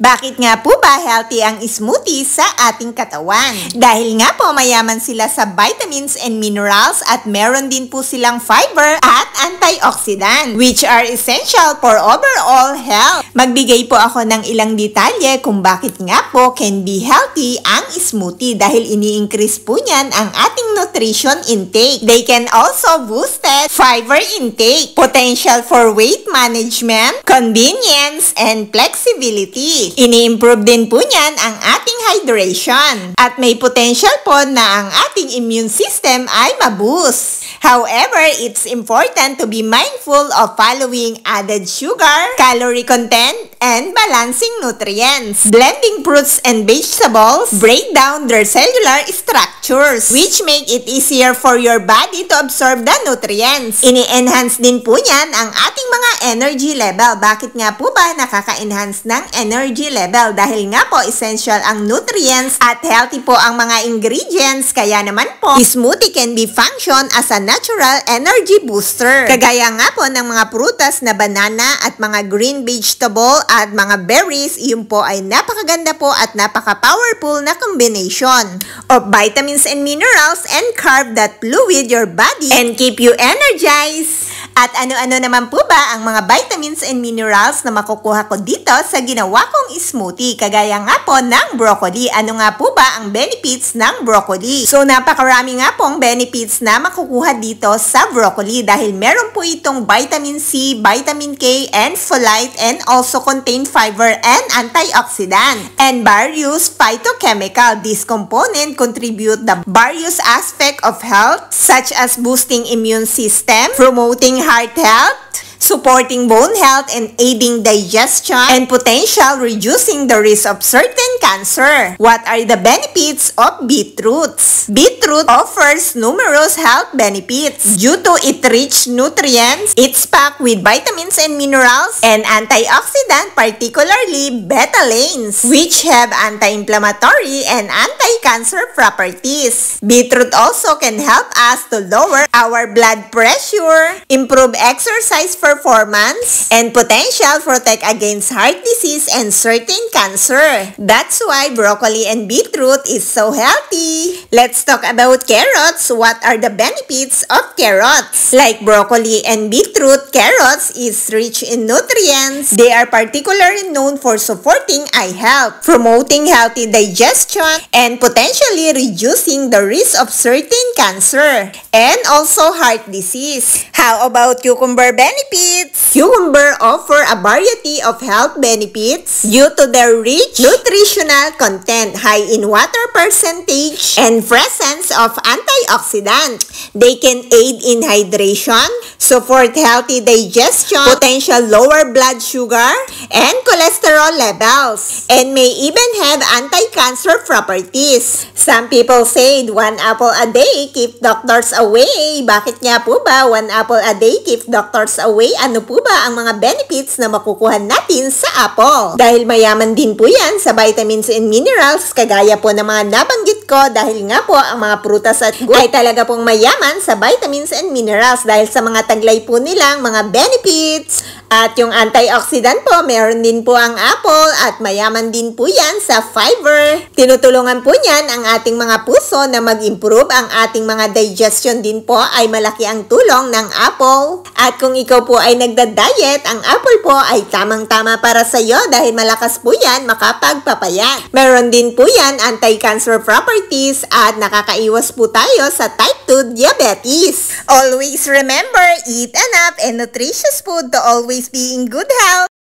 Bakit nga po ba healthy ang smoothie sa ating katawan? Dahil nga po mayaman sila sa vitamins and minerals at meron din po silang fiber at antioxidant which are essential for overall health. Magbigay po ako ng ilang detalye kung bakit nga po can be healthy ang smoothie dahil ini-increase po niyan ang ating nutrition intake. They can also boost fiber intake, potential for weight management, convenience, and flexibility. Ini-improve din po niyan ang ating hydration at may potential po na ang ating immune system ay maboost. However, it's important to be mindful of following added sugar, calorie content, and balancing nutrients. Blending fruits and vegetables break down their cellular structures which make it easier for your body to absorb the nutrients. Ini-enhance din po niyan ang ating mga energy level. Bakit nga po ba nakaka-enhance ng energy level? Dahil nga po essential ang nutrients at healthy po ang mga ingredients. Kaya naman po, smoothie can be function as a natural energy booster. Kagaya nga po ng mga prutas na banana at mga green vegetable at mga berries, yun po ay napakaganda po at napaka-powerful na combination of vitamins and minerals and carb that fluid your body and keep you energized. At ano-ano naman po ba ang mga vitamins and minerals na makukuha ko dito sa ginawa kong smoothie? Kagaya nga po ng broccoli. Ano nga po ba ang benefits ng broccoli? So, napakarami nga pong benefits na makukuha dito sa broccoli dahil meron po itong vitamin C, vitamin K, and folate and also contain fiber and antioxidant and various phytochemical. This component contribute the various aspect of health such as boosting immune system, promoting heart health, supporting bone health and aiding digestion, and potential reducing the risk of certain cancer. What are the benefits of beetroots? Beetroot offers numerous health benefits due to its rich nutrients. It's packed with vitamins and minerals and antioxidant, particularly betalains, which have anti-inflammatory and anti-cancer properties. Beetroot also can help us to lower our blood pressure, improve exercise performance, and potential protect against heart disease and certain cancer. That's why broccoli and beetroot is so healthy. Let's talk about carrots. What are the benefits of carrots? Like broccoli and beetroot, carrots is rich in nutrients. They are particularly known for supporting eye health, promoting healthy digestion, and potentially reducing the risk of certain cancer and also heart disease. How about cucumber benefits? Cucumber offer a variety of health benefits due to their rich nutritional content, high in water percentage, and presence of antioxidant. They can aid in hydration, support healthy digestion, potential lower blood sugar, and cholesterol levels, and may even have anti-cancer properties. Some people say 1 apple a day keep doctors away. Bakit nga po ba 1 apple a day keep doctors away? Ano po ba ang mga benefits na makukuha natin sa apple? Dahil mayaman din po yan sa vitamins and minerals, kagaya po ng mga nabanggit ko dahil nga po ang mga prutas at gulay ay talaga pong mayaman sa vitamins and minerals dahil sa mga taglay po nilang mga benefits. At yung antioxidant po, meron din po ang apple at mayaman din po yan sa fiber. Tinutulungan po niyan ang ating mga puso na mag-improve ang ating mga digestion din po ay malaki ang tulong ng apple. At kung ikaw po ay nagda-diet, ang apple po ay tamang-tama para sa iyo dahil malakas po yan makapagpapayat. Meron din po yan anti-cancer properties at nakakaiwas po tayo sa type 2 diabetes. Always remember, eat enough and nutritious food to always be in good health.